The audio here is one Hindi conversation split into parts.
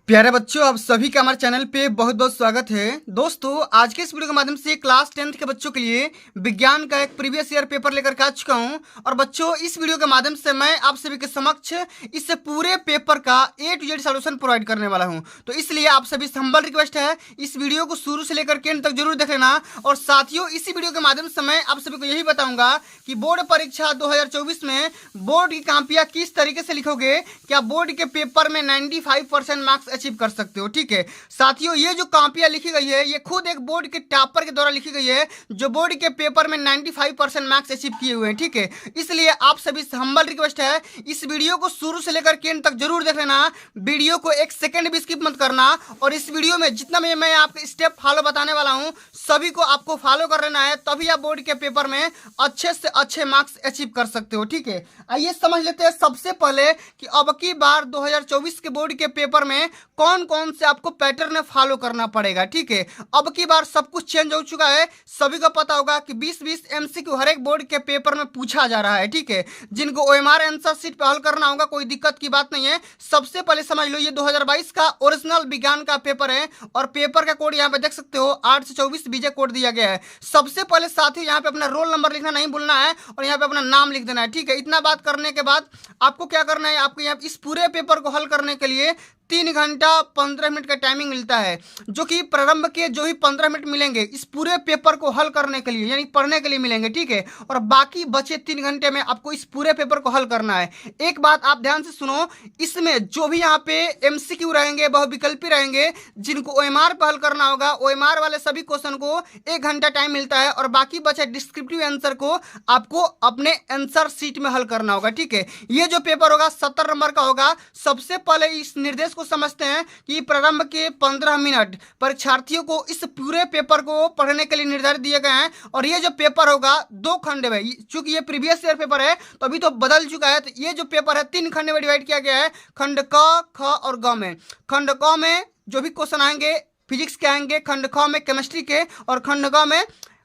प्यारे बच्चों, आप सभी का हमारे चैनल पे बहुत बहुत स्वागत है। दोस्तों, आज के इस वीडियो के माध्यम से क्लास 10th के बच्चों के लिए विज्ञान का एक प्रीवियस ईयर पेपर लेकर के आ चुका हूं। और बच्चों, इस वीडियो के माध्यम से मैं आप सभी के समक्ष इस पूरे पेपर का A to Z solution provide करने वाला हूं। तो इसलिए आप सभी से हम्बल रिक्वेस्ट है, इस वीडियो को शुरू से लेकर के अंत तक जरूर देख लेना। और साथियों, इसी वीडियो के माध्यम से मैं आप सभी को यही बताऊंगा कि बोर्ड परीक्षा 2024 में बोर्ड की कॉपियां किस तरीके से लिखोगे, क्या बोर्ड के पेपर में 95% मार्क्स अचीव कर सकते हो। ठीक है साथियों, ये जो कॉपियां लिखी गई है ये खुद एक बोर्ड के टॉपर के द्वारा लिखी गई है जो बोर्ड के पेपर में 95% मार्क्स अचीव किए हुए हैं। ठीक है, इसलिए आप सभी से हम्बल रिक्वेस्ट है, इस वीडियो को शुरू से लेकर के अंत तक जरूर देख लेना। वीडियो को एक सेकंड भी स्किप मत करना। और इस वीडियो में जितना मैं आपको स्टेप फॉलो बताने वाला हूं सभी को आपको फॉलो कर लेना है, तभी आप बोर्ड के पेपर में अच्छे से अच्छे मार्क्स अचीव कर सकते हो। ठीक है, आइए समझ लेते हैं सबसे पहले कि अब की बार 2024 के बोर्ड के पेपर में कौन कौन से आपको पैटर्न फॉलो करना पड़ेगा। ठीक है, अब की बार सब कुछ चेंज हो चुका है। सभी को पता होगा कि 20-20 एमसीक्यू हर एक बोर्ड के पेपर में पूछा जा रहा है। ठीक है, जिनको ओएमआर आंसर शीट पे हल करना होगा कोई दिक्कत की बात नहीं है। सबसे पहले समझ लो, ये 2022 का ओरिजिनल विज्ञान का पेपर है और पेपर का कोड यहाँ पे देख सकते हो 8 से 24 बीजे कोड दिया गया है। सबसे पहले साथियों यहाँ पे अपना रोल नंबर लिखना नहीं भूलना है और यहाँ पे अपना नाम लिख देना है। ठीक है, इतना बात करने के बाद आपको क्या करना है, आपको यहाँ इस पूरे पेपर को हल करने के लिए 3 घंटा 15 मिनट का टाइमिंग मिलता है, जो कि प्रारंभ के जो ही 15 मिनट मिलेंगे इस पूरे पेपर को हल करने के लिए यानी पढ़ने के लिए मिलेंगे। ठीक है, और बाकी बचे 3 घंटे में आपको इस पूरे पेपर को हल करना है। एक बात आप ध्यान से सुनो, इसमें जो भी यहाँ पे एमसीक्यू रहेंगे वह विकल्पी रहेंगे। जिनको ओएमआर पे हल करना होगा ओएमआर वाले सभी क्वेश्चन को 1 घंटा टाइम मिलता है और बाकी बचे डिस्क्रिप्टिव आंसर को आपको अपने आंसर शीट में हल करना होगा। ठीक है, ये जो पेपर होगा 70 नंबर का होगा। सबसे पहले इस निर्देश को समझते हैं कि प्रारंभ के 15 मिनट परीक्षार्थियों को इस पूरे पेपर को पढ़ने के लिए निर्धारित दिए गए हैं। और ये जो पेपर होगा 2 खंड में, चूंकि ये प्रीवियस ईयर पेपर है तो अभी तो बदल चुका है, तो ये जो पेपर है 3 खंड में डिवाइड किया गया है। खंड क, ख और ग में। खंड क में जो भी क्वेश्चन आएंगे फिजिक्स के आएंगे, खंड ख में केमिस्ट्री के और खंड ग में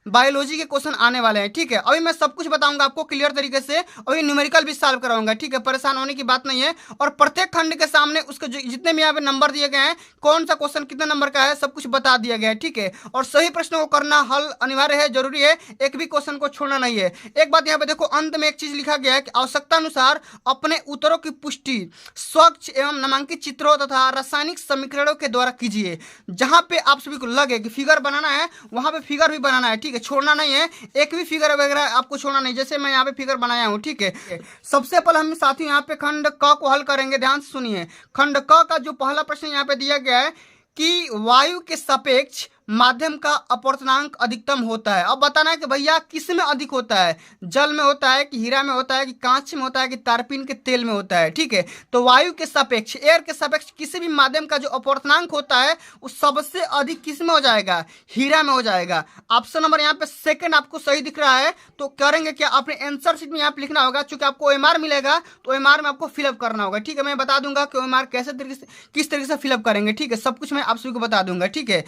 बायोलॉजी के क्वेश्चन आने वाले हैं। ठीक है, अभी मैं सब कुछ बताऊंगा आपको क्लियर तरीके से, अभी न्यूमेरिकल भी सॉल्व कराऊंगा। ठीक है, परेशान होने की बात नहीं है। और प्रत्येक खंड के सामने उसके जितने भी यहाँ पे नंबर दिए गए हैं, कौन सा क्वेश्चन कितने नंबर का है, सब कुछ बता दिया गया है। ठीक है, और सही प्रश्नों को करना हल अनिवार्य है, जरूरी है, एक भी क्वेश्चन को छोड़ना नहीं है। एक बात यहाँ पे देखो, अंत में एक चीज लिखा गया है कि आवश्यकता अनुसार अपने उत्तरों की पुष्टि स्वच्छ एवं नामांकित चित्रों तथा रासायनिक समीकरणों के द्वारा कीजिए। जहां पे आप सभी को लगे कि फिगर बनाना है वहां पे फिगर भी बनाना है। ठीक है, छोड़ना नहीं है, एक भी फिगर वगैरह आपको छोड़ना नहीं। जैसे मैं यहाँ पे फिगर बनाया हूँ। ठीक है, सबसे पहले हम साथियों यहाँ पे खंड क को हल करेंगे। ध्यान से सुनिए, खंड क का जो पहला प्रश्न यहाँ पे दिया गया है कि वायु के सापेक्ष माध्यम का अपवर्तनांक अधिकतम होता है। अब बताना है कि भैया किस में अधिक होता है, जल में होता है कि हीरा में होता है कि कांच में होता है कि तारपीन के तेल में होता है। ठीक है, तो वायु के सापेक्ष, एयर के सापेक्ष किसी भी माध्यम का जो अपवर्तनांक होता है वो सबसे अधिक किस में हो जाएगा, हीरा में हो जाएगा। ऑप्शन नंबर यहाँ पे सेकंड आपको सही दिख रहा है। तो करेंगे क्या, अपने आंसर शीट में यहाँ पे लिखना होगा। चूंकि आपको ओएमआर मिलेगा तो ओएमआर में आपको फिलअप करना होगा। ठीक है, मैं बता दूंगा कि ओएमआर कैसे तरीके से किस तरीके से फिलअप करेंगे। ठीक है, सब कुछ मैं आप सभी को बता दूंगा। ठीक है,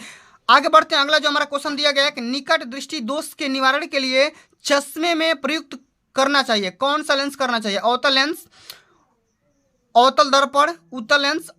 आगे बढ़ते हैं। अगला जो हमारा क्वेश्चन दिया गया है कि निकट दृष्टि दोष के निवारण के लिए चश्मे में प्रयुक्त करना चाहिए, कौन सा लेंस करना चाहिए, अवतल लेंस, अवतल दर्पण, उत्तल लेंस,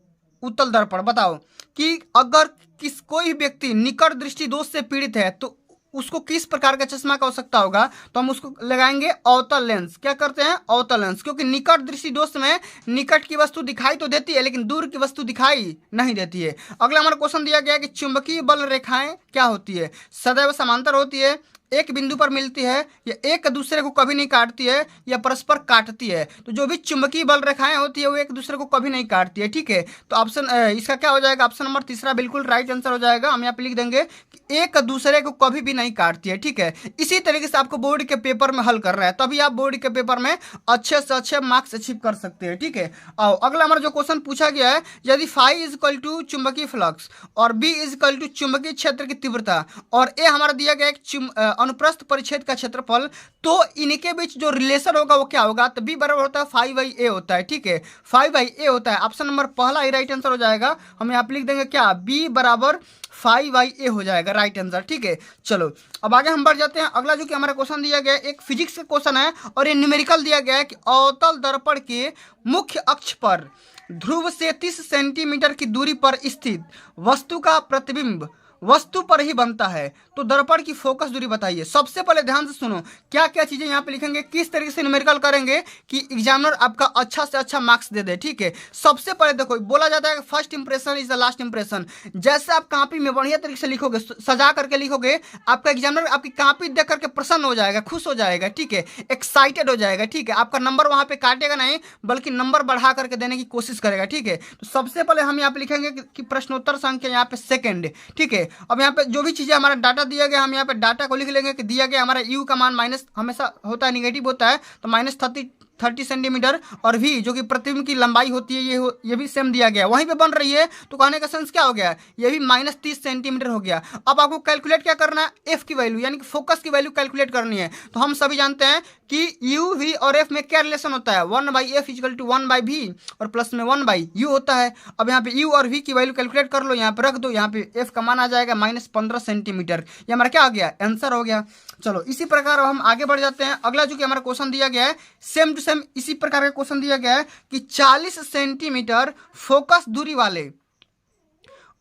उत्तल दर्पण। बताओ कि अगर कोई व्यक्ति निकट दृष्टि दोष से पीड़ित है तो उसको किस प्रकार का चश्मा का आवश्यकता होगा, तो हम उसको लगाएंगे अवतल लेंस। क्या करते हैं, अवतल लेंस, क्योंकि निकट दृष्टि दोष में निकट की वस्तु दिखाई तो देती है लेकिन दूर की वस्तु दिखाई नहीं देती है। अगला हमारा क्वेश्चन दिया गया कि चुंबकीय बल रेखाएं क्या होती है, सदैव समांतर होती है, एक बिंदु पर मिलती है, या एक दूसरे को कभी नहीं काटती है, या परस्पर काटती है। तो जो भी चुंबकीय बल रेखाएं होती है वो एक दूसरे को कभी नहीं काटती है। ठीक है, तो ऑप्शन इसका क्या हो जाएगा, ऑप्शन नंबर तीसरा बिल्कुल राइट आंसर हो जाएगा। हम यहाँ पे लिख देंगे कि एक दूसरे को कभी भी नहीं काटती है। ठीक है, इसी तरीके से आपको बोर्ड के पेपर में हल करना है, तभी आप बोर्ड के पेपर में अच्छे से अच्छे मार्क्स अचीव कर सकते हैं। ठीक है, और अगला हमारा जो क्वेश्चन पूछा गया है, यदि फाई इज इक्वल टू चुंबकीय फ्लक्स और बी इज इक्वल टू चुंबकीय क्षेत्र की तीव्रता और ए हमारा दिया गया एक अनुप्रस्थ परिच्छेद का क्षेत्रफल, तो इनके बीच जो रिलेशन होगा वो क्या होगा, तो बी बराबर होता है 5/a होता है। ठीक है, 5/a होता है। ऑप्शन नंबर पहला ही राइट आंसर हो जाएगा। हम यहाँ पे लिख देंगे क्या, बी बराबर 5/a हो जाएगा राइट आंसर। ठीक है, चलो अब आगे हम बढ़ जाते हैं। अगला जो कि हमारा क्वेश्चन दिया गया है एक फिजिक्स का क्वेश्चन है और ये न्यूमेरिकल दिया गया है कि अवतल दर्पण के मुख्य अक्ष पर ध्रुव से 30 सेंटीमीटर की दूरी पर स्थित वस्तु का प्रतिबिंब वस्तु पर ही बनता है, तो दर्पण की फोकस दूरी बताइए। सबसे पहले ध्यान से सुनो, क्या क्या चीजें यहाँ पे लिखेंगे, किस तरीके से न्यूमेरिकल करेंगे कि एग्जामिनर आपका अच्छा से अच्छा मार्क्स दे दे। ठीक है, सबसे पहले देखो, बोला जाता है first impression is the last impression. जैसे आप कॉपी में बढ़िया तरीके से लिखोगे, सजा करके लिखोगे, आपका एग्जामिनर आपकी कॉपी देख करके प्रसन्न हो जाएगा, खुश हो जाएगा। ठीक है, एक्साइटेड हो जाएगा। ठीक है, आपका नंबर वहां पे काटेगा नहीं, बल्कि नंबर बढ़ा करके देने की कोशिश करेगा। ठीक है, तो सबसे पहले हम यहाँ पे लिखेंगे कि प्रश्नोत्तर संख्या यहाँ पे सेकंड। ठीक है, अब यहाँ पे जो भी चीजें हमारा डाटा दिया गया, हम यहाँ पे डाटा को लिख लेंगे कि दिया गया हमारा यू का मान माइनस हमेशा होता है, निगेटिव होता है, तो -30 सेंटीमीटर, और भी जो कि प्रतिबिंब की लंबाई होती है ये भी सेम दिया गया, वहीं पे बन रही है, तो कहने का सेंस क्या हो गया, ये भी -30 सेंटीमीटर हो गया। अब आपको कैलकुलेट क्या करना है, एफ की वैल्यू यानी कि फोकस की वैल्यू कैलकुलेट करनी है। तो हम सभी जानते हैं कि यू वी और एफ में क्या रिलेशन होता है, 1/f = 1/v, और प्लस में 1/u होता है। अब यहाँ पे यू और वी की वैल्यू कैलकुलेट कर लो, यहाँ पे रख दो, यहाँ पे एफ का मान आ जाएगा -15 सेंटीमीटर। ये हमारा क्या हो गया, आंसर हो गया। चलो इसी प्रकार हम आगे बढ़ जाते हैं। अगला जो कि हमारा क्वेश्चन दिया गया है, सेम टू सेम इसी प्रकार का क्वेश्चन दिया गया है कि 40 सेंटीमीटर फोकस दूरी वाले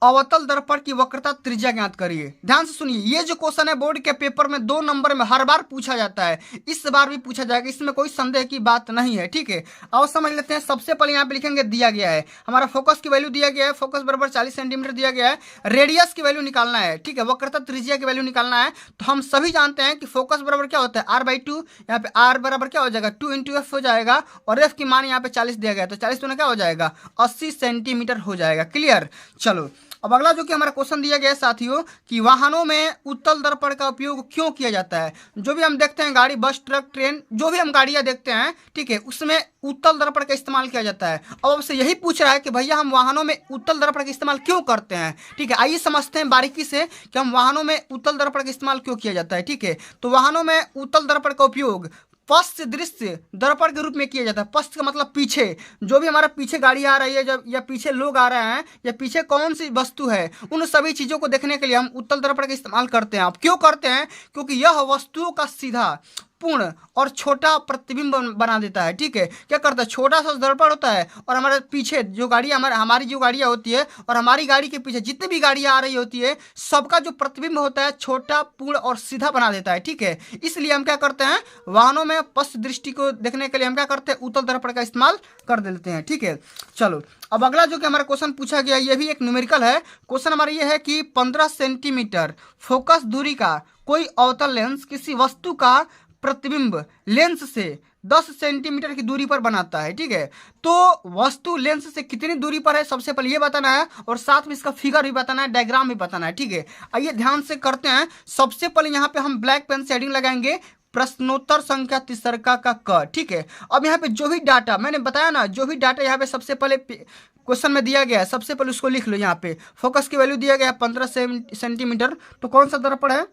अवतल दर्पण की वक्रता त्रिज्या ज्ञात करिए। ध्यान से सुनिए, ये जो क्वेश्चन है बोर्ड के पेपर में 2 नंबर में हर बार पूछा जाता है, इस बार भी पूछा जाएगा, इसमें कोई संदेह की बात नहीं है। ठीक है, अब समझ लेते हैं। सबसे पहले यहाँ पे लिखेंगे, दिया गया है हमारा फोकस की वैल्यू दिया गया है, फोकस बराबर 40 सेंटीमीटर दिया गया है, रेडियस की वैल्यू निकालना है। ठीक है, वक्रता त्रिज्या की वैल्यू निकालना है। तो हम सभी जानते हैं कि फोकस बराबर क्या होता है, r/2, यहाँ पे r बराबर क्या हो जाएगा, 2 × f हो जाएगा, और f की मान यहाँ पे 40 दिया गया, तो 40 तो क्या हो जाएगा, 80 सेंटीमीटर हो जाएगा। क्लियर। चलो अब अगला जो कि हमारा क्वेश्चन दिया गया है साथियों, कि वाहनों में उत्तल दर्पण का उपयोग क्यों किया जाता है। जो भी हम देखते हैं गाड़ी, बस, ट्रक, ट्रेन, जो भी हम गाड़ियां देखते हैं, ठीक है, उसमें उत्तल दर्पण का इस्तेमाल किया जाता है। अब आपसे यही पूछ रहा है कि भैया हम वाहनों में उत्तल दर्पण का इस्तेमाल क्यों करते हैं। ठीक है, आइए समझते हैं बारीकी से कि हम वाहनों में उत्तल दर्पण का इस्तेमाल क्यों किया जाता है। ठीक है, तो वाहनों में उत्तल दर्पण का उपयोग पश्च दृश्य दर्पण के रूप में किया जाता है। पश्च का मतलब पीछे, जो भी हमारा पीछे गाड़ी आ रही है, जब या पीछे लोग आ रहे हैं, या पीछे कौन सी वस्तु है, उन सभी चीजों को देखने के लिए हम उत्तल दर्पण का इस्तेमाल करते हैं। अब क्यों करते हैं, क्योंकि यह वस्तुओं का सीधा, पूर्ण और छोटा प्रतिबिंब बना देता है। ठीक है, क्या करता है, छोटा सा दर्पण होता है, और हमारे पीछे जो गाड़ी हमारी जो गाड़ियाँ होती है, और हमारी गाड़ी के पीछे जितनी भी गाड़ियाँ आ रही होती है, सबका जो प्रतिबिंब होता है छोटा, पूर्ण और सीधा बना देता है। ठीक है, इसलिए हम क्या करते हैं, वाहनों में पश्च दृष्टि को देखने के लिए हम क्या करते हैं, उत्तल दर्पण का इस्तेमाल कर देते हैं। ठीक है, चलो अब अगला जो कि हमारा क्वेश्चन पूछा गया, ये भी एक न्यूमेरिकल है। क्वेश्चन हमारा ये है कि 15 सेंटीमीटर फोकस दूरी का कोई अवतल लेंस किसी वस्तु का प्रतिबिंब लेंस से 10 सेंटीमीटर की दूरी पर बनाता है। ठीक है, तो वस्तु लेंस से कितनी दूरी पर है, सबसे पहले ये बताना है, और साथ में इसका फिगर भी बताना है, डायग्राम भी बताना है। ठीक है, आइए ध्यान से करते हैं। सबसे पहले यहाँ पे हम ब्लैक पेन से हेडिंग लगाएंगे, प्रश्नोत्तर संख्या तीसरका का क। ठीक है, अब यहाँ पे जो भी डाटा मैंने बताया ना, जो भी डाटा यहाँ पे सबसे पहले क्वेश्चन में दिया गया है, सबसे पहले उसको लिख लो। यहाँ पे फोकस की वैल्यू दिया गया है 15 सेंटीमीटर, तो कौन सा दर्पण है,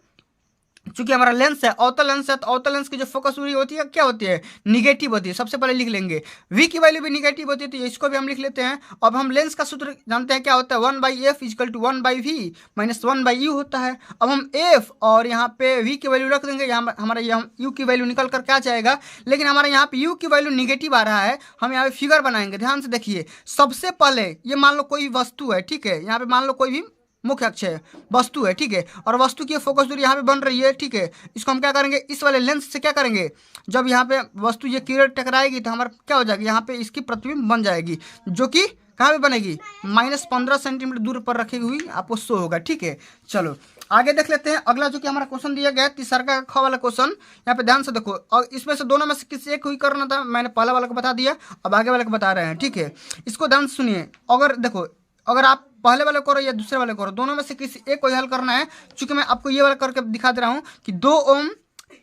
चूंकि हमारा लेंस है, अवतल लेंस है, तो अवतल लेंस की जो फोकस दूरी होती है क्या होती है, निगेटिव होती है। सबसे पहले लिख लेंगे। v की वैल्यू भी निगेटिव होती है, तो इसको भी हम लिख लेते हैं। अब हम लेंस का सूत्र जानते हैं क्या होता है, 1/f = 1/v - 1/u होता है। अब हम f और यहाँ पे v की वैल्यू रख देंगे, यहाँ हमारा u की वैल्यू निकल कर क्या जाएगा, लेकिन हमारे यहाँ पे u की वैल्यू निगेटिव आ रहा है। हम यहाँ पे फिगर बनाएंगे, ध्यान से देखिए। सबसे पहले ये मान लो कोई वस्तु है, ठीक है, यहाँ पे मान लो कोई भी मुख्य अक्ष है, वस्तु है, ठीक है, और वस्तु की फोकस दूरी यहाँ पे बन रही है। ठीक है, इसको हम क्या करेंगे, इस वाले लेंस से क्या करेंगे, जब यहाँ पे वस्तु ये किरण टकराएगी तो हमारा क्या हो जाएगी, यहाँ पे इसकी प्रतिबिंब बन जाएगी, जो कि कहाँ पे बनेगी, -15 सेंटीमीटर दूर पर रखी हुई आपको शो होगा। ठीक है, चलो आगे देख लेते हैं। अगला जो कि हमारा क्वेश्चन दिया गया है, तीसरा का ख वाला क्वेश्चन, यहाँ पे ध्यान से देखो, और इसमें से दोनों में से किसी एक को ही करना था। मैंने पहला वाला को बता दिया, अब आगे वाले को बता रहे हैं। ठीक है, इसको ध्यान से सुनिए। अगर देखो, अगर आप पहले वाले करो या दूसरे वाले करो, दोनों में से किसी एक को हल करना है। चूंकि मैं आपको ये वाला करके दिखा दे रहा हूँ कि 2 ओम,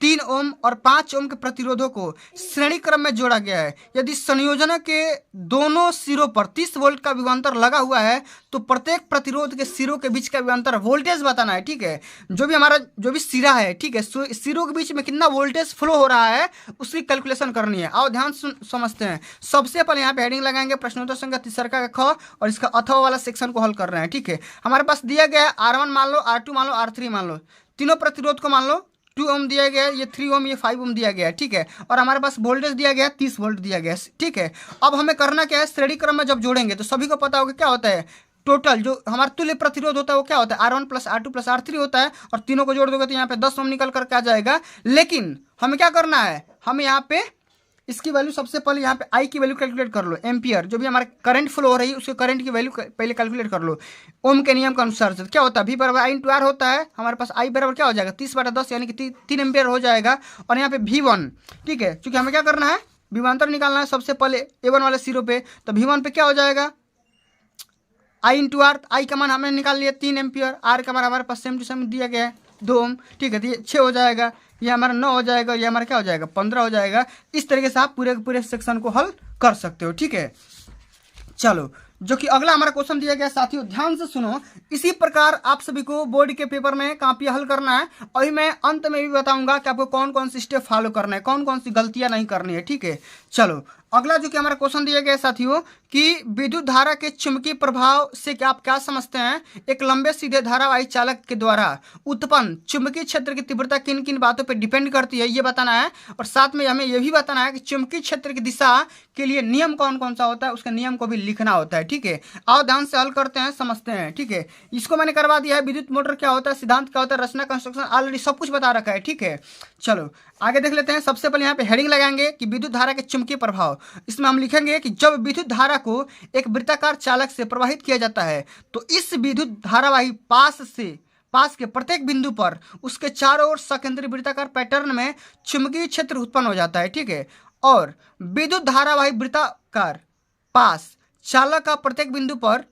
3 ओम और 5 ओम के प्रतिरोधों को श्रेणी क्रम में जोड़ा गया है। यदि संयोजन के दोनों सिरों पर 30 वोल्ट का विभवांतर लगा हुआ है, तो प्रत्येक प्रतिरोध के सिरों के बीच का विभवांतर वोल्टेज बताना है। ठीक है, जो भी सिरा है, ठीक है, सिरों के बीच में कितना वोल्टेज फ्लो हो रहा है, उसकी कैलकुलेशन करनी है। आओ ध्यान समझते हैं। सबसे पहले यहाँ पे हेडिंग लगाएंगे, प्रश्नोत्तर संख्या तीसरा का ख, और इसका अथवा वाला सेक्शन को हल कर रहे हैं। ठीक है, हमारे पास दिया गया R1 मान लो, R2 मान लो, R3 मान लो, तीनों प्रतिरोध को मान लो 2 ओम दिया गया है, ये 3 ओम, ये 5 ओम दिया गया है, ठीक है। और हमारे पास वोल्टेज दिया गया है 30 वोल्ट दिया गया है, ठीक है। अब हमें करना क्या है, श्रेणी क्रम में जब जोड़ेंगे तो सभी को पता होगा क्या होता है, टोटल जो हमारा तुल्य प्रतिरोध होता है वो क्या होता है, R1 plus R2 plus R3 होता है। और तीनों को जोड़ दोगे तो यहाँ पे 10 ओम निकल करके आ जाएगा। लेकिन हमें क्या करना है, हमें यहाँ पे इसकी वैल्यू सबसे पहले यहाँ पे आई की वैल्यू कैलकुलेट कर लो, एम्पियर जो भी हमारा करंट फ्लो हो रही है उसके करंट की वैल्यू पहले कैलकुलेट कर लो ओम के नियम के अनुसार से। क्या होता है, V बराबर आई इंटू आर होता है, हमारे पास आई बराबर क्या हो जाएगा 30/10 यानी कि 3 एम्पियर हो जाएगा। और यहाँ पे V1, ठीक है, चूंकि हमें क्या करना है, विभवांतर निकालना है सबसे पहले A1 वाले सिरों पे, तो V1 पे क्या हो जाएगा आई इंटू आर, आई का मान हमने निकाल लिया 3 एम्पियर, आर का मान हमारे पास सेम टू सेम दिया गया है 2 ओम, ठीक है। तो ये 6 हो जाएगा, ये हमारा 9 हो जाएगा, ये हमारा क्या हो जाएगा 15 हो जाएगा। इस तरीके से आप पूरे के पूरे सेक्शन को हल कर सकते हो, ठीक है। चलो, जो कि अगला हमारा क्वेश्चन दिया गया साथियों, ध्यान से सुनो। इसी प्रकार आप सभी को बोर्ड के पेपर में कापियां हल करना है, और मैं अंत में भी बताऊंगा कि आपको कौन कौन सी स्टेप फॉलो करना है, कौन कौन सी गलतियां नहीं करनी है, ठीक है। चलो, अगला जो कि हमारा क्वेश्चन दिया गया साथियों कि विद्युत धारा के चुंबकीय प्रभाव से क्या आप क्या समझते हैं, एक लंबे सीधे धारावाही चालक के द्वारा उत्पन्न चुंबकीय क्षेत्र की तीव्रता किन किन बातों पर डिपेंड करती है, ये बताना है। और साथ में हमें यह भी बताना है कि चुंबकीय क्षेत्र की दिशा के लिए नियम कौन कौन सा होता है, उसके नियम को भी लिखना होता है, ठीक है। आओ ध्यान से हल करते हैं, समझते हैं, ठीक है। इसको मैंने करवा दिया है, विद्युत मोटर क्या होता है, सिद्धांत क्या होता है, रचना कंस्ट्रक्शन ऑलरेडी सब कुछ बता रखा है, ठीक है। चलो आगे देख लेते हैं। सबसे पहले यहाँ पे हेडिंग लगाएंगे कि विद्युत धारा के चुंबकीय प्रभाव। इसमें हम लिखेंगे कि जब विद्युत धारा को एक वृत्ताकार चालक से प्रवाहित किया जाता है तो इस विद्युत धारावाही पास के प्रत्येक बिंदु पर उसके चारों ओर सकेंद्रीय वृत्ताकार पैटर्न में चुंबकीय क्षेत्र उत्पन्न हो जाता है, ठीक है। और विद्युत धारावाही वृत्ताकार पास चालक का प्रत्येक बिंदु पर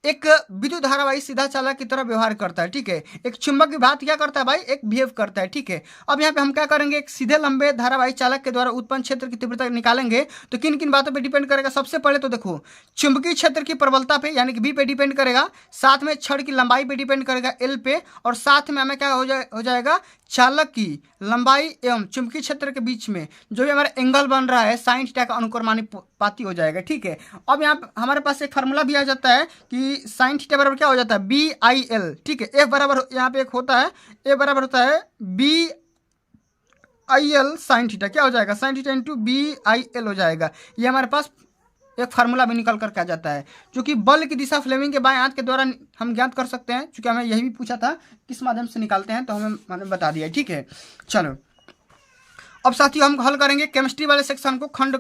एक विद्युत धारावाही सीधा चालक की तरह व्यवहार करता है, ठीक है। एक चुंबक विभाग क्या करता है भाई, एक बिहेव करता है, ठीक है। अब यहाँ पे हम क्या करेंगे, एक सीधे लंबे धारावाही चालक के द्वारा उत्पन्न क्षेत्र की तीव्रता निकालेंगे तो किन किन बातों पे डिपेंड करेगा। सबसे पहले तो देखो, चुंबकीय क्षेत्र की प्रबलता पे यानी कि बी पे डिपेंड करेगा, साथ में छड़ की लंबाई पे डिपेंड करेगा एल पे, और साथ में हमें क्या हो जाएगा चालक की लंबाई एवं चुंबकीय क्षेत्र के बीच में जो भी हमारा एंगल बन रहा है साइन थीटा का अनुक्रमानुपाती हो जाएगा, ठीक है। अब यहाँ हमारे पास एक फार्मूला भी आ जाता है कि साइन थीटा बराबर क्या हो जाता है BIL, ठीक है। एफ बराबर यहाँ पे एक होता है, ए बराबर होता है BIL साइन थीटा, क्या हो जाएगा साइन थीटा इंटू BIL हो जाएगा। ये हमारे पास एक फार्मूला भी निकल करके आ जाता है, क्योंकि बल की दिशा फ्लेमिंग के बाएं हाथ के द्वारा हम ज्ञात कर सकते हैं। क्योंकि हमें यही भी पूछा था किस माध्यम से निकालते हैं, तो मैंने बता दिया, ठीक है। चलो अब साथियों हम हल करेंगे केमिस्ट्री वाले सेक्शन को, खंड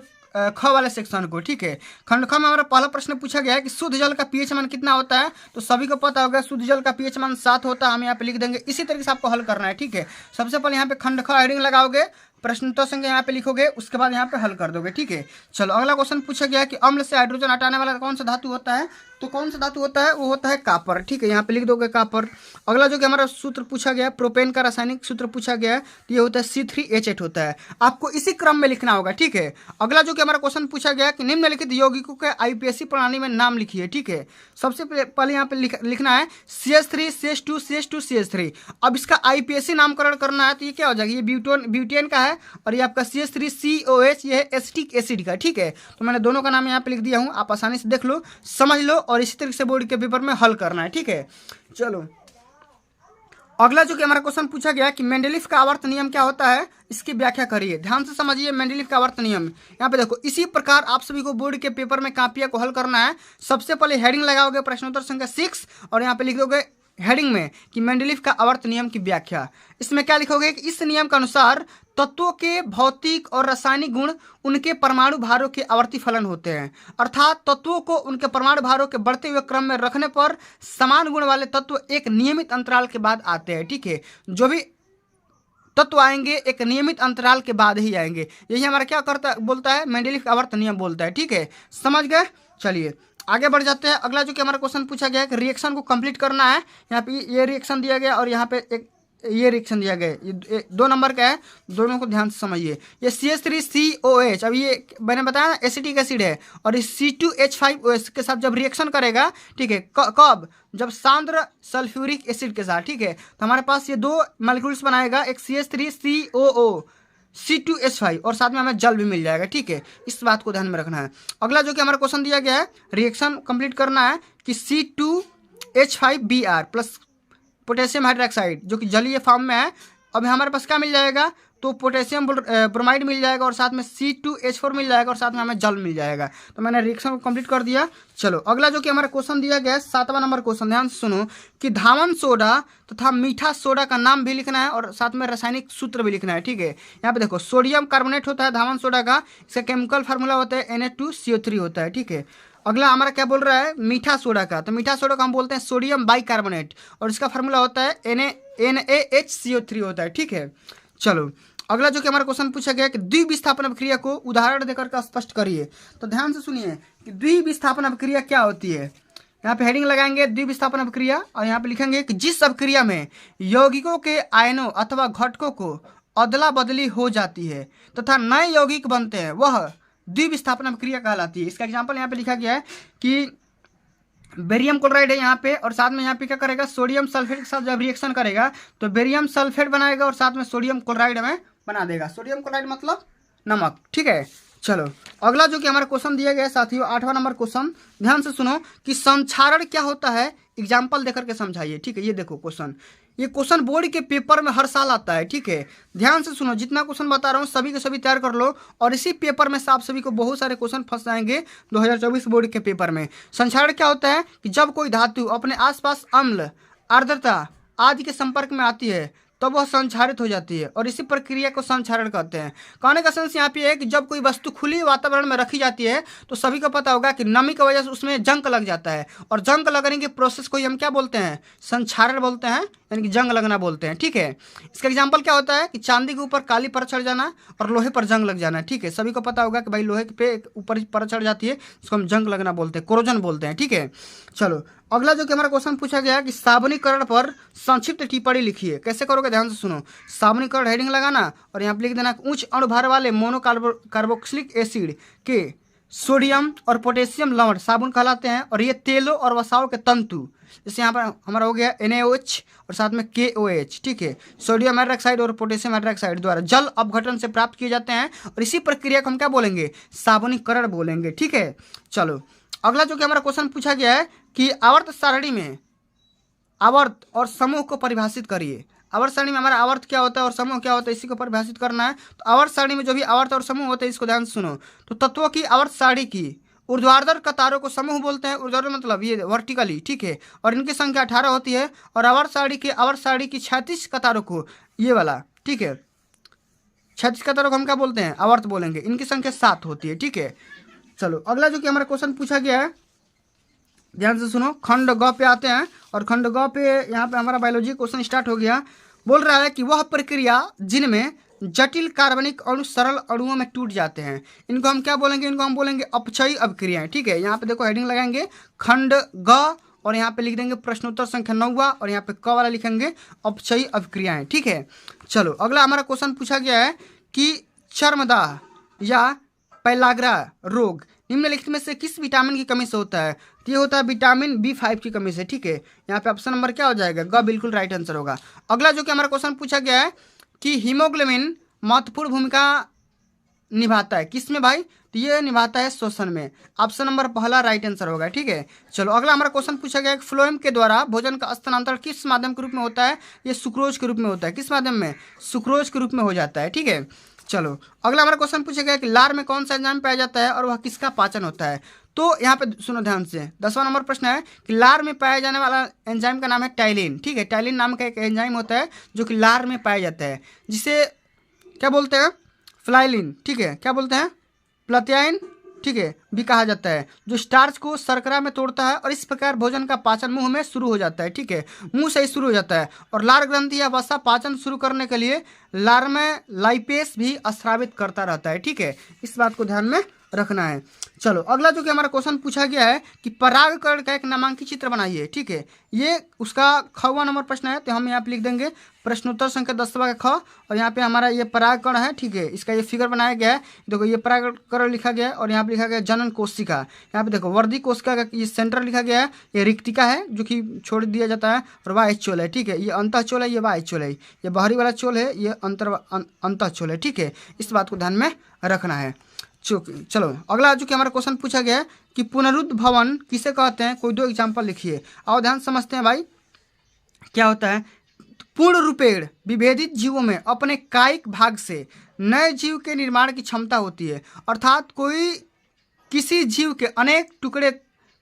ख वाले सेक्शन को, ठीक है। खंड ख में हमारा पहला प्रश्न पूछा गया है कि शुद्ध जल का पीएच मान कितना होता है, तो सभी को पता होगा शुद्ध जल का पीएच मान 7 होता है, हम यहाँ पे लिख देंगे। इसी तरीके से आपको हल करना है, ठीक है। सबसे पहले यहाँ पे खंड ख हेडिंग लगाओगे, प्रश्नोत्तर संख्या यहाँ पे लिखोगे, उसके बाद यहाँ पे हल कर दोगे, ठीक है। चलो अगला क्वेश्चन पूछा गया कि अम्ल से हाइड्रोजन हटाने वाला कौन सा धातु होता है, तो कौन सा धातु होता है, वो होता है कापर, ठीक है। यहाँ पे लिख दोगे कापर। अगला जो कि हमारा सूत्र पूछा गया, प्रोपेन का रासायनिक सूत्र पूछा गया, तो ये होता है C3H8 होता है। आपको इसी क्रम में लिखना होगा, ठीक है। अगला जो कि हमारा क्वेश्चन पूछा गया कि निम्नलिखित यौगिकों के IPSC प्रणाली में नाम लिखिए, ठीक है। सबसे पहले यहाँ पे लिखना है CH3 CH2 CH2 CH3। अब इसका IPSC नामकरण करना है, तो ये क्या हो जाएगा, ये ब्यूटेन का है, और ये आपका CH3COH ये है एसिटिक एसिड का, ठीक है। तो मैंने दोनों का नाम यहाँ पे लिख दिया हूँ, आप आसानी से देख लो, समझ लो, और इसी तरीके से बोर्ड के पेपर में हल करना है, ठीक है। चलो अगला जो कि हमारा क्वेश्चन पूछा गया कि मेंडलीफ का आवर्त नियम क्या होता है, इसकी व्याख्या करिए। ध्यान से समझिए मेंडलीफ का आवर्त नियम। यहाँ पे देखो, इसी प्रकार आप सभी को बोर्ड के पेपर में कापिया को हल करना है। सबसे पहले हेडिंग लगाओगे प्रश्नोत्तर संख्या 6, और यहाँ पे लिख दोगे हेडिंग में कि मेंडलीफ का आवर्त नियम की व्याख्या। इसमें क्या लिखोगे कि इस नियम के अनुसार तत्वों के भौतिक और रासायनिक गुण उनके परमाणु भारों के आवर्ती फलन होते हैं, अर्थात तत्वों को उनके परमाणु भारों के बढ़ते हुए क्रम में रखने पर समान गुण वाले तत्व एक नियमित अंतराल के बाद आते हैं, ठीक है। जो भी तत्व आएंगे एक नियमित अंतराल के बाद ही आएंगे, यही हमारा क्या बोलता है मेंडलीफ का आवर्त नियम बोलता है, ठीक है। समझ गए। चलिए आगे बढ़ जाते हैं। अगला जो कि हमारा क्वेश्चन पूछा गया है कि रिएक्शन को कंप्लीट करना है। यहाँ पे ये रिएक्शन दिया गया और यहाँ पे एक ये रिएक्शन दिया गया, ये 2 नंबर का है, दोनों को ध्यान से समझिए। ये CH3COH, अब ये मैंने बताया ना एसिटिक एसिड है, और इस C2H5OH के साथ जब रिएक्शन करेगा, ठीक है, कब, जब सांद्र सल्फ्यूरिक एसिड के साथ, ठीक है। तो हमारे पास ये 2 मॉलिक्यूल्स बनाएगा, एक CH3COO C2H5, और साथ में हमें जल भी मिल जाएगा, ठीक है। इस बात को ध्यान में रखना है। अगला जो कि हमारा क्वेश्चन दिया गया है, रिएक्शन कंप्लीट करना है कि C2H5Br प्लस पोटेशियम हाइड्रोक्साइड जो कि जलीय फॉर्म में है, अब हमारे पास क्या मिल जाएगा, तो पोटेशियम ब्रोमाइड मिल जाएगा और साथ में C2H4 मिल जाएगा और साथ में हमें जल मिल जाएगा। तो मैंने रिएक्शन को कंप्लीट कर दिया। चलो अगला जो कि हमारा क्वेश्चन दिया गया है 7वां नंबर क्वेश्चन, ध्यान से सुनो कि धावन सोडा तथा मीठा सोडा का नाम भी लिखना है और साथ में रासायनिक सूत्र भी लिखना है। ठीक है, यहाँ पे देखो सोडियम कार्बोनेट होता है धावन सोडा का, इसका केमिकल फार्मूला होता है Na2CO3 होता है। ठीक है, अगला हमारा क्या बोल रहा है मीठा सोडा का, तो मीठा सोडा को हम बोलते हैं सोडियम बाइकार्बोनेट और इसका फार्मूला होता है NaHCO3 होता है। ठीक है, चलो अगला जो कि हमारा क्वेश्चन पूछा गया कि द्विविस्थापन अभिक्रिया को उदाहरण देकर का स्पष्ट करिए। तो ध्यान से सुनिए कि द्विविस्थापन अभिक्रिया क्या होती है। यहाँ पे हेडिंग लगाएंगे द्विविस्थापन अभिक्रिया और यहाँ पे लिखेंगे कि जिस अभिक्रिया में यौगिकों के आयनों अथवा घटकों को अदला बदली हो जाती है तथा नए यौगिक बनते हैं वह द्विविस्थापन अभिक्रिया कहलाती है। इसका एग्जाम्पल यहाँ पे लिखा गया है कि बेरियम क्लोराइड है यहाँ पे और साथ में यहाँ पे क्या करेगा सोडियम सल्फेट के साथ जब रिएक्शन करेगा तो बेरियम सल्फेट बनाएगा और साथ में सोडियम क्लोराइड में बना देगा। सोडियम क्लोराइड मतलब नमक। ठीक है, चलो अगला जो कि हमारा क्वेश्चन दिया गया है साथियों 8वां नंबर क्वेश्चन, ध्यान से सुनो कि संक्षारण क्या होता है, एग्जाम्पल देकर के समझाइए। ठीक है, ये देखो क्वेश्चन, ये क्वेश्चन बोर्ड के पेपर में हर साल आता है। ठीक है, ध्यान से सुनो, जितना क्वेश्चन बता रहा हूँ सभी के सभी तैयार कर लो और इसी पेपर में से आप सभी को बहुत सारे क्वेश्चन फंस जाएंगे 2024 बोर्ड के पेपर में। संक्षारण क्या होता है कि जब कोई धातु अपने आसपास अम्ल, आर्द्रता आदि के संपर्क में आती है तब वह संक्षारित हो जाती है और इसी प्रक्रिया को संक्षारण कहते हैं। कहने का सेंस यहाँ पे है कि जब कोई वस्तु खुली वातावरण में रखी जाती है तो सभी को पता होगा कि नमी की वजह से उसमें जंग लग जाता है और जंग लगने के प्रोसेस को हम क्या बोलते हैं, संक्षारण बोलते हैं, यानी कि जंग लगना बोलते हैं। ठीक है, इसका एग्जाम्पल क्या होता है कि चांदी के ऊपर काली परत चढ़ जाना और लोहे पर जंग लग जाना। ठीक है, सभी को पता होगा कि भाई लोहे पे ऊपर परत चढ़ जाती है, इसको हम जंग लगना बोलते हैं, कोरोजन बोलते हैं। ठीक है, चलो अगला जो कि हमारा क्वेश्चन पूछा गया कि साबुनीकरण पर संक्षिप्त टिप्पणी लिखिए। कैसे करोगे, ध्यान से सुनो, साबुनीकरण हेडिंग लगाना और यहाँ पे लिख देना उच्च अणुभार वाले मोनोकार्बोक्सिलिक एसिड के सोडियम और पोटेशियम लवण साबुन कहलाते हैं और ये तेलों और वसाओं के तंतु, जैसे यहाँ पर हमारा हो गया NaOH और साथ में KOH। ठीक है, सोडियम हाइड्रोक्साइड और पोटेशियम हाइड्रोक्साइड द्वारा जल अपघटन से प्राप्त किए जाते हैं और इसी प्रक्रिया को हम क्या बोलेंगे, साबुनीकरण बोलेंगे। ठीक है, चलो अगला जो कि हमारा क्वेश्चन पूछा गया है कि आवर्त सारणी में आवर्त और समूह को परिभाषित करिए। आवर्त सारणी में हमारा आवर्त क्या होता है और समूह क्या होता है, इसी को परिभाषित करना है। तो आवर्त सारणी में जो भी आवर्त और समूह होते हैं इसको ध्यान से सुनो। तो तत्वों की आवर्त सारणी की ऊर्ध्वाधर कतारों को समूह बोलते हैं, ऊर्ध्वाधर मतलब ये वर्टिकली। ठीक है, और इनकी संख्या 18 होती है और आवर्त सारणी की 36 कतारों को ये वाला, ठीक है, 36 कतारों को हम क्या बोलते हैं, आवर्त बोलेंगे, इनकी संख्या 7 होती है। ठीक है, चलो अगला जो कि हमारा क्वेश्चन पूछा गया है, ध्यान से सुनो, खंड ग पे आते हैं और खंड ग पे यहाँ पे हमारा बायोलॉजी क्वेश्चन स्टार्ट हो गया। बोल रहा है कि वह प्रक्रिया जिनमें जटिल कार्बनिक अणु सरल अणुओं में टूट जाते हैं, इनको हम क्या बोलेंगे, इनको हम बोलेंगे अपक्षयी अभिक्रियाएं। ठीक है, यहाँ पे देखो हेडिंग लगाएंगे खंड ग और यहाँ पे लिख देंगे प्रश्नोत्तर संख्या 9 और यहाँ पे क वाला लिखेंगे अपक्षयी अभिक्रियाएं। ठीक है, चलो अगला हमारा क्वेश्चन पूछा गया है कि चर्मदाह या पैलाग्रा रोग निम्नलिखित में से किस विटामिन की कमी से होता है। तो ये होता है विटामिन B5 की कमी से। ठीक है, यहाँ पे ऑप्शन नंबर क्या हो जाएगा, ग बिल्कुल राइट आंसर होगा। अगला जो कि हमारा क्वेश्चन पूछा गया है कि हीमोग्लोबिन महत्वपूर्ण भूमिका निभाता है किसमें भाई, तो ये निभाता है श्वसन में। ऑप्शन नंबर पहला राइट आंसर होगा। ठीक है, चलो अगला हमारा क्वेश्चन पूछा गया है फ्लोएम के द्वारा भोजन का स्थानांतरण किस माध्यम के रूप में होता है, ये सुक्रोज के रूप में होता है। किस माध्यम में, सुक्रोज के रूप में हो जाता है। ठीक है, चलो अगला हमारा क्वेश्चन पूछा गया कि लार में कौन सा एंजाइम पाया जाता है और वह किसका पाचन होता है। तो यहाँ पे सुनो ध्यान से, 10वां नंबर प्रश्न है कि लार में पाया जाने वाला एंजाइम का नाम है टाइलिन। ठीक है, टाइलिन नाम का एक एंजाइम होता है जो कि लार में पाया जाता है, जिसे क्या बोलते हैं, फ्लाइलिन। ठीक है, क्या बोलते हैं, प्लथियाइन। ठीक है, भी कहा जाता है, जो स्टार्च को शर्करा में तोड़ता है और इस प्रकार भोजन का पाचन मुंह में शुरू हो जाता है। ठीक है, मुंह से ही शुरू हो जाता है और लार ग्रंथि या वसा पाचन शुरू करने के लिए लार में लाइपेस भी स्रावित करता रहता है। ठीक है, इस बात को ध्यान में रखना है। चलो अगला जो कि हमारा क्वेश्चन पूछा गया है कि परागकण का एक नामांकित चित्र बनाइए। ठीक है, ये उसका खवा नंबर प्रश्न है, तो हम यहाँ पे लिख देंगे प्रश्नोत्तर संख्या 10वां का ख और यहाँ पे हमारा ये परागकण है। ठीक है, इसका ये फिगर बनाया गया है, देखो ये परागकण लिखा गया है और यहाँ पे लिखा गया है जनन कोशिका। यहाँ पे देखो वर्दी कोशिका का ये सेंटर लिखा गया है, ये रिक्तिका है जो कि छोड़ दिया जाता है और वाह चोल है। ठीक है, ये अंतः चोल है, ये वाह चोल है, ये बाहरी वाला चोल है, ये अंतः चोल है। ठीक है, इस बात को ध्यान में रखना है। चलो अगला जो कि हमारा क्वेश्चन पूछा गया है कि पुनरुद्ध भवन किसे कहते हैं, कोई 2 एग्जाम्पल लिखिए। आओ ध्यान समझते हैं भाई क्या होता है। पूर्ण रूपेण विभेदित जीवों में अपने कायिक भाग से नए जीव के निर्माण की क्षमता होती है। अर्थात कोई किसी जीव के अनेक टुकड़े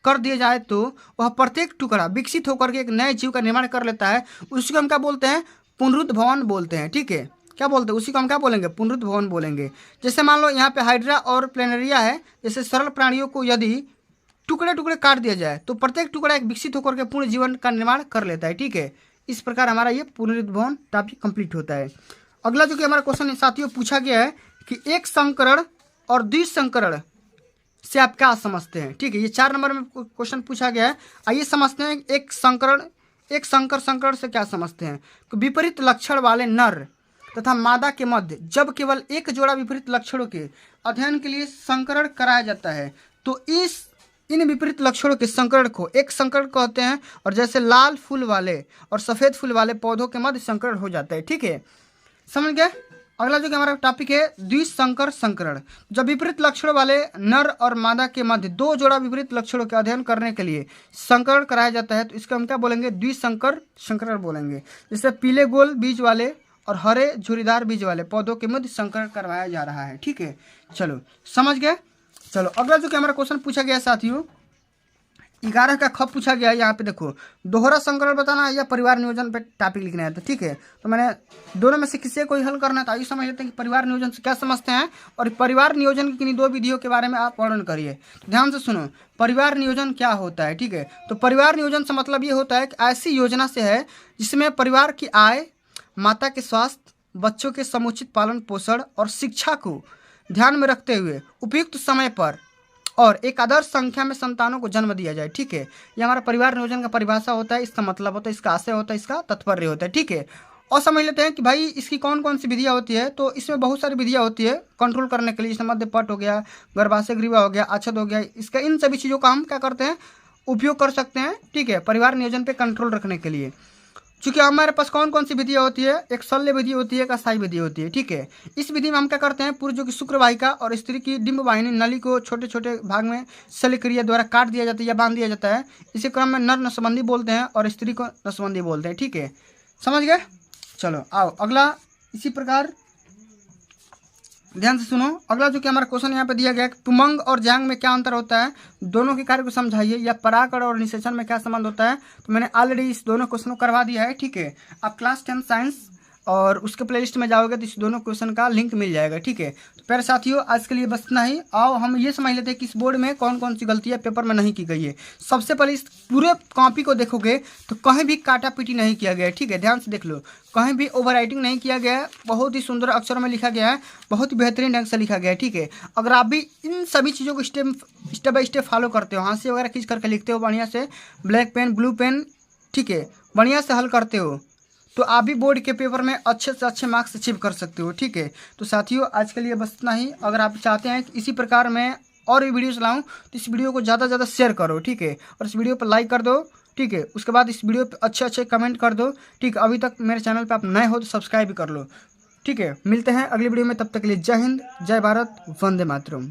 कर दिए जाए तो वह प्रत्येक टुकड़ा विकसित होकर के एक नए जीव का निर्माण कर लेता है। उसको हम क्या बोलते हैं? पुनरुद्भवन बोलते हैं। ठीक है, क्या बोलते हैं? उसी को हम क्या बोलेंगे? पुनरुद्भवन बोलेंगे। जैसे मान लो यहाँ पे हाइड्रा और प्लेनेरिया है। जैसे सरल प्राणियों को यदि टुकड़े टुकड़े काट दिया जाए तो प्रत्येक टुकड़ा एक विकसित होकर के पूर्ण जीवन का निर्माण कर लेता है। ठीक है, इस प्रकार हमारा ये पुनरुद्भवन टॉपिक कंप्लीट होता है। अगला जो कि हमारा क्वेश्चन साथियों पूछा गया है कि एक संकरण और द्विसंकरण से आप क्या समझते हैं? ठीक है, ये 4 नंबर में क्वेश्चन पूछा गया है। आइए समझते हैं एक संकरण से क्या समझते हैं। विपरीत लक्षण वाले नर तथा मादा के मध्य जब केवल एक जोड़ा विपरीत लक्षणों के अध्ययन के लिए संकरण कराया जाता है तो इन विपरीत लक्षणों के संकरण को एक संकरण कहते हैं। और जैसे लाल फूल वाले और सफ़ेद फूल वाले पौधों के मध्य संकरण हो जाता है। ठीक है, समझ गए? अगला जो कि हमारा टॉपिक है द्विसंकर संकरण। जब विपरीत लक्षणों वाले नर और मादा के मध्य 2 जोड़ा विपरीत लक्षणों के अध्ययन करने के लिए संकरण कराया जाता है तो इसका हम क्या बोलेंगे? द्विसंकर संकरण बोलेंगे। जैसे पीले गोल बीज वाले और हरे झुर्रीदार बीज वाले पौधों के मध्य संकरण करवाया जा रहा है। ठीक है, चलो समझ गए। चलो अगला जो कि हमारा क्वेश्चन पूछा गया है साथियों 11 का ख पूछा गया है। यहाँ पे देखो दोहरा संकरण बताना है या परिवार नियोजन पे टॉपिक लिखना है। तो ठीक है, तो मैंने दोनों में से किसी कोई हल करना है। तो आइए समझ लेते हैं कि परिवार नियोजन से क्या समझते हैं और परिवार नियोजन की किन्हीं 2 विधियों के बारे में आप वर्णन करिए। तो ध्यान से सुनो, परिवार नियोजन क्या होता है। ठीक है, तो परिवार नियोजन से मतलब ये होता है कि ऐसी योजना से है जिसमें परिवार की आय, माता के स्वास्थ्य, बच्चों के समुचित पालन पोषण और शिक्षा को ध्यान में रखते हुए उपयुक्त समय पर और एक आदर्श संख्या में संतानों को जन्म दिया जाए। ठीक है, ये हमारा परिवार नियोजन का परिभाषा होता है, इसका मतलब होता है, इसका आशय होता है, इसका तात्पर्य होता है। ठीक है, और समझ लेते हैं कि भाई इसकी कौन कौन सी विधियाँ होती है। तो इसमें बहुत सारी विधियाँ होती है कंट्रोल करने के लिए। जैसे मध्यपट हो गया, गर्भाशय ग्रीवा हो गया, आच्छद हो गया, इसका इन सभी चीज़ों का हम क्या करते हैं? उपयोग कर सकते हैं। ठीक है, परिवार नियोजन पर कंट्रोल रखने के लिए। चूँकि हमारे पास कौन कौन सी विधियाँ होती है? एक शल्य विधि होती है, एक अस्थायी विधि होती है। ठीक है, इस विधि में हम क्या करते हैं? पुरुषों की शुक्रवाहिका और स्त्री की डिंबवाहिनी नली को छोटे छोटे भाग में शल्य क्रिया द्वारा काट दिया जाता है या बांध दिया जाता है। इसी क्रम में नर नसबंदी बोलते हैं और स्त्री को नसबंदी बोलते हैं। ठीक है, समझ गए? चलो आओ अगला इसी प्रकार ध्यान से सुनो। अगला जो कि हमारा क्वेश्चन यहाँ पे दिया गया है पुमंग और जांग में क्या अंतर होता है, दोनों के कार्य को समझाइए। या परागण और निषेचन में क्या संबंध होता है। तो मैंने ऑलरेडी इस दोनों क्वेश्चन को करवा दिया है। ठीक है, आप क्लास 10 साइंस और उसके प्लेलिस्ट में जाओगे तो इस दोनों क्वेश्चन का लिंक मिल जाएगा। ठीक है, तो प्यारे साथियों आज के लिए बस इतना ही। आओ हम ये समझ लेते हैं कि इस बोर्ड में कौन कौन सी गलतियाँ पेपर में नहीं की गई है। सबसे पहले इस पूरे कॉपी को देखोगे तो कहीं भी काटा पीटी नहीं किया गया है। ठीक है, ध्यान से देख लो, कहीं भी ओवर राइटिंग नहीं किया गया है। बहुत ही सुंदर अक्षरों में लिखा गया है, बहुत ही बेहतरीन ढंग से लिखा गया है। ठीक है, अगर आप भी इन सभी चीज़ों को स्टेप बाय स्टेप फॉलो करते हो, हाथ वगैरह खींच करके लिखते हो बढ़िया से, ब्लैक पेन ब्लू पेन, ठीक है, बढ़िया से हल करते हो तो आप भी बोर्ड के पेपर में अच्छे से अच्छे मार्क्स अचीव कर सकते हो। ठीक है, तो साथियों आज के लिए बस इतना ही। अगर आप चाहते हैं कि इसी प्रकार मैं और भी वीडियोस लाऊं तो इस वीडियो को ज़्यादा से ज़्यादा शेयर करो। ठीक है, और इस वीडियो पर लाइक कर दो। ठीक है, उसके बाद इस वीडियो पर अच्छे अच्छे कमेंट कर दो। ठीक है, अभी तक मेरे चैनल पर आप नए हो तो सब्सक्राइब भी कर लो। ठीक है, मिलते हैं अगली वीडियो में, तब तक के लिए जय हिंद, जय भारत, वंदे मातरम।